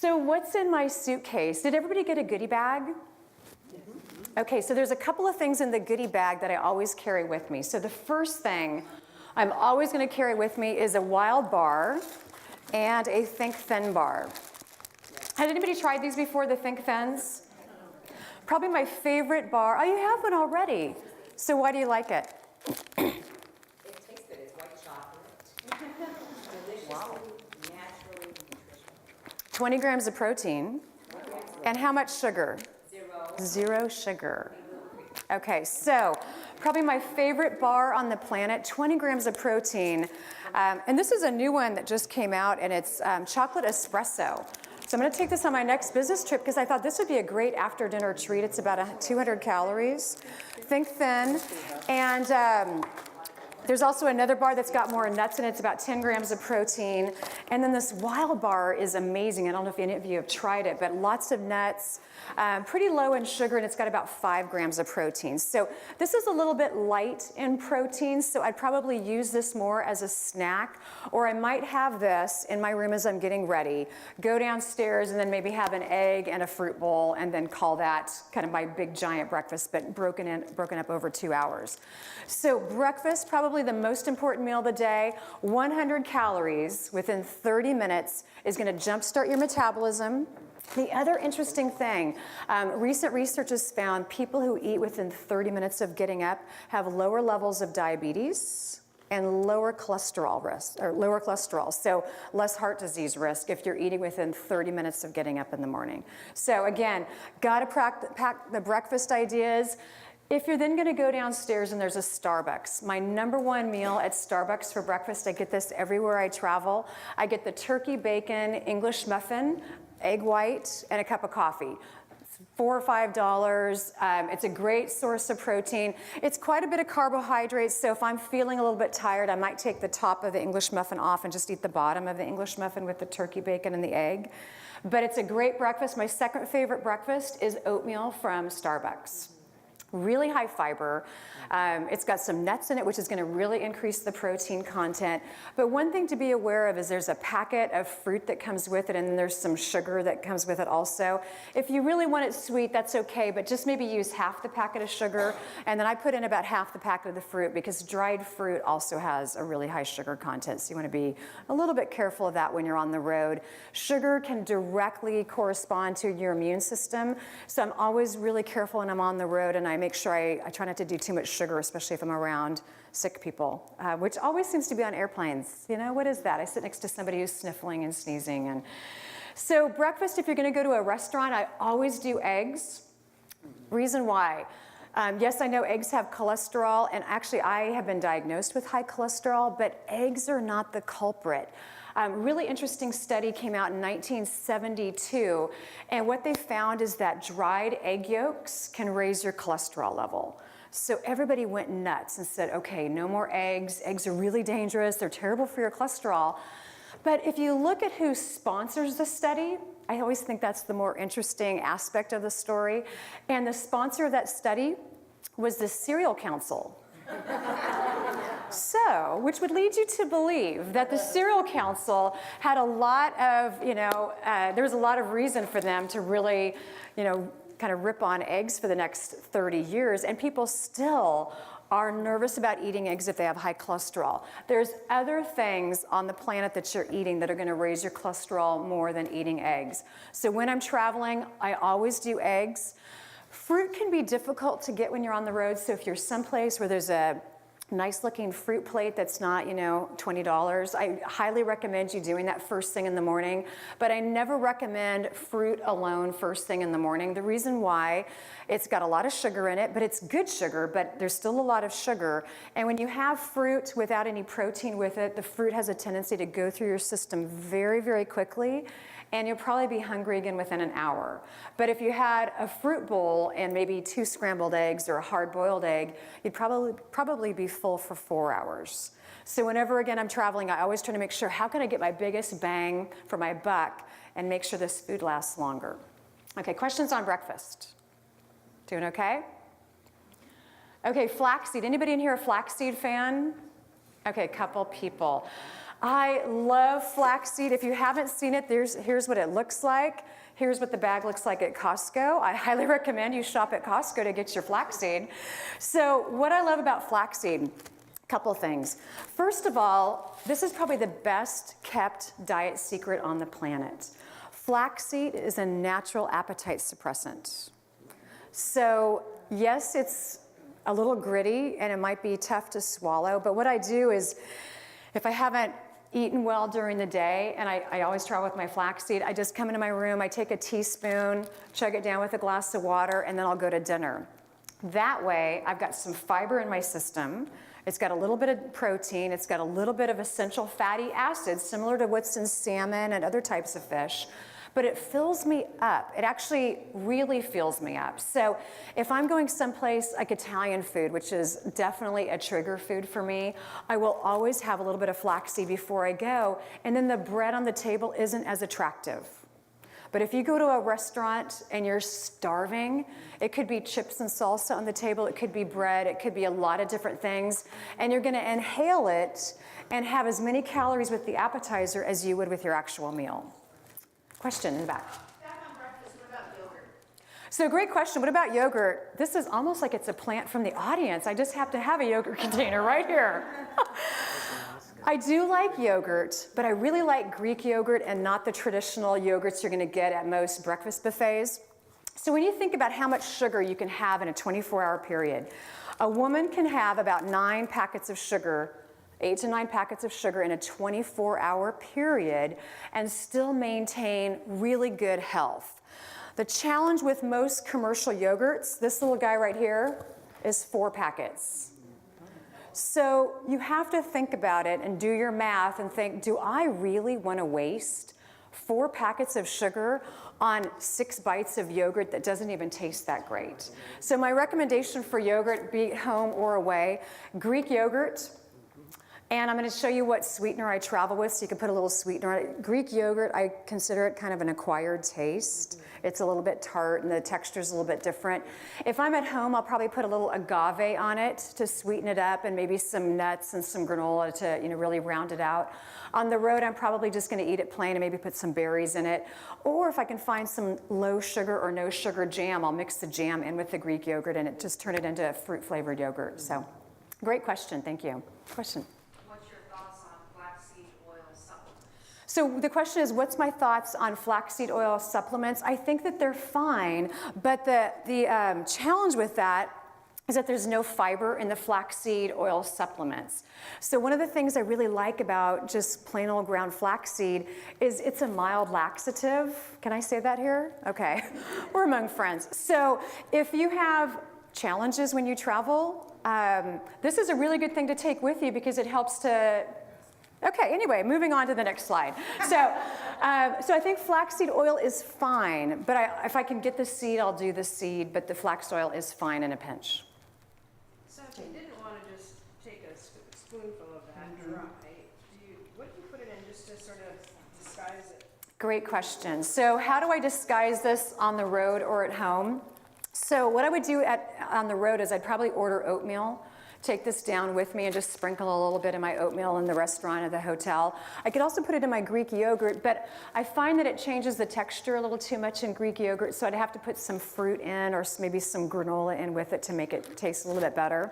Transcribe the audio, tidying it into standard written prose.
So what's in my suitcase? Did everybody get a goodie bag? Okay, so there's a couple of things in the goodie bag that I always carry with me. So the first thing I'm always going to carry with me is a wild bar and a Think Thin bar. Had anybody tried these before, the Think Thins? Probably my favorite bar. Oh, you have one already. So why do you like it? It tastes good. It's white chocolate. Deliciously, naturally nutritional. 20 grams of protein. And how much sugar? 0. 0 sugar. Okay, so probably my favorite bar on the planet, 20 grams of protein. And this is a new one that just came out, and it's chocolate espresso. So I'm going to take this on my next business trip because I thought this would be a great after dinner treat. It's about 200 calories. Think Thin. And there's also another bar that's got more nuts in it. It's about 10 grams of protein. And then this wild bar is amazing. I don't know if any of you have tried it, but lots of nuts, pretty low in sugar, and it's got about 5 grams of protein. So this is a little bit light in protein, so I'd probably use this more as a snack, or I might have this in my room as I'm getting ready, go downstairs and then maybe have an egg and a fruit bowl, and then call that kind of my big giant breakfast, but broken up over 2 hours. So breakfast, probably the most important meal of the day, 100 calories within 30 minutes is going to jumpstart your metabolism. The other interesting thing, recent research has found people who eat within 30 minutes of getting up have lower levels of diabetes and lower cholesterol risk, or lower cholesterol, so less heart disease risk if you're eating within 30 minutes of getting up in the morning. So again, gotta pack the breakfast ideas. If you're then gonna go downstairs and there's a Starbucks, my #1 meal at Starbucks for breakfast, I get this everywhere I travel. I get the turkey bacon English muffin, egg white, and a cup of coffee. It's $4 or $5. It's a great source of protein. It's quite a bit of carbohydrates, so if I'm feeling a little bit tired, I might take the top of the English muffin off and just eat the bottom of the English muffin with the turkey bacon and the egg. But it's a great breakfast. My second favorite breakfast is oatmeal from Starbucks. Really high fiber. It's got some nuts in it, which is going to really increase the protein content. But one thing to be aware of is there's a packet of fruit that comes with it, and then there's some sugar that comes with it also. If you really want it sweet, that's okay, but just maybe use half the packet of sugar, and then I put in about half the packet of the fruit, because dried fruit also has a really high sugar content, so you want to be a little bit careful of that when you're on the road. Sugar can directly correspond to your immune system, so I'm always really careful when I'm on the road, and I make sure I try not to do too much sugar, especially if I'm around sick people, which always seems to be on airplanes. You know, what is that? I sit next to somebody who's sniffling and sneezing. And so breakfast, if you're gonna go to a restaurant, I always do eggs. Reason why? Yes, I know eggs have cholesterol, and actually I have been diagnosed with high cholesterol, but eggs are not the culprit. Really interesting study came out in 1972, and what they found is that dried egg yolks can raise your cholesterol level. So everybody went nuts and said, okay, no more eggs. Eggs are really dangerous. They're terrible for your cholesterol. But if you look at who sponsors the study, I always think that's the more interesting aspect of the story. And the sponsor of that study was the Cereal Council. So, which would lead you to believe that the Cereal Council had a lot of, there was a lot of reason for them to really, kind of rip on eggs for the next 30 years, and people still are nervous about eating eggs if they have high cholesterol. There's other things on the planet that you're eating that are gonna raise your cholesterol more than eating eggs. So when I'm traveling, I always do eggs. Fruit can be difficult to get when you're on the road, so if you're someplace where there's a nice looking fruit plate that's not, $20. I highly recommend you doing that first thing in the morning, but I never recommend fruit alone first thing in the morning. The reason why, it's got a lot of sugar in it, but it's good sugar, but there's still a lot of sugar. And when you have fruit without any protein with it, the fruit has a tendency to go through your system very, very quickly, and you'll probably be hungry again within an hour. But if you had a fruit bowl and maybe 2 scrambled eggs or a hard-boiled egg, you'd probably be full for 4 hours. So whenever, again, I'm traveling, I always try to make sure, how can I get my biggest bang for my buck and make sure this food lasts longer? Okay, questions on breakfast? Doing okay? Okay, flaxseed. Anybody in here a flaxseed fan? Okay, a couple people. I love flaxseed. If you haven't seen it, here's what it looks like. Here's what the bag looks like at Costco. I highly recommend you shop at Costco to get your flaxseed. So what I love about flaxseed, a couple things. First of all, this is probably the best kept diet secret on the planet. Flaxseed is a natural appetite suppressant. So yes, it's a little gritty and it might be tough to swallow, but what I do is if I haven't eaten well during the day, and I always travel with my flaxseed, I just come into my room, I take a teaspoon, chug it down with a glass of water, and then I'll go to dinner. That way, I've got some fiber in my system. It's got a little bit of protein. It's got a little bit of essential fatty acids, similar to what's in salmon and other types of fish. But it fills me up. It actually really fills me up. So if I'm going someplace like Italian food, which is definitely a trigger food for me, I will always have a little bit of flaxseed before I go, and then the bread on the table isn't as attractive. But if you go to a restaurant and you're starving, it could be chips and salsa on the table, it could be bread, it could be a lot of different things, and you're gonna inhale it and have as many calories with the appetizer as you would with your actual meal. Question in the back. Back on breakfast, what about yogurt? So great question, what about yogurt? This is almost like it's a plant from the audience. I just have to have a yogurt container right here. I do like yogurt, but I really like Greek yogurt and not the traditional yogurts you're gonna get at most breakfast buffets. So when you think about how much sugar you can have in a 24-hour period, a woman can have about 9 packets of sugar, 8 to 9 packets of sugar in a 24-hour period and still maintain really good health. The challenge with most commercial yogurts, this little guy right here, is 4 packets. So you have to think about it and do your math and think, do I really want to waste 4 packets of sugar on 6 bites of yogurt that doesn't even taste that great? So my recommendation for yogurt, be it home or away, Greek yogurt. And I'm going to show you what sweetener I travel with, so you can put a little sweetener on it. Greek yogurt, I consider it kind of an acquired taste. It's a little bit tart, and the texture's a little bit different. If I'm at home, I'll probably put a little agave on it to sweeten it up, and maybe some nuts and some granola to really round it out. On the road, I'm probably just going to eat it plain and maybe put some berries in it. Or if I can find some low sugar or no sugar jam, I'll mix the jam in with the Greek yogurt and just turn it into a fruit-flavored yogurt. So, great question. Thank you. Question. So the question is, what's my thoughts on flaxseed oil supplements? I think that they're fine, but the challenge with that is that there's no fiber in the flaxseed oil supplements. So one of the things I really like about just plain old ground flaxseed is it's a mild laxative. Can I say that here? Okay, we're among friends. So if you have challenges when you travel, this is a really good thing to take with you because it helps to. Okay, anyway, moving on to the next slide. So I think flaxseed oil is fine, but if I can get the seed, I'll do the seed, but the flax oil is fine in a pinch. So if you didn't want to just take a spoonful of that dry, what do you put it in just to sort of disguise it? Great question. So how do I disguise this on the road or at home? So what I would do on the road is I'd probably order oatmeal. Take this down with me and just sprinkle a little bit of my oatmeal in the restaurant or the hotel. I could also put it in my Greek yogurt, but I find that it changes the texture a little too much in Greek yogurt, so I'd have to put some fruit in or maybe some granola in with it to make it taste a little bit better.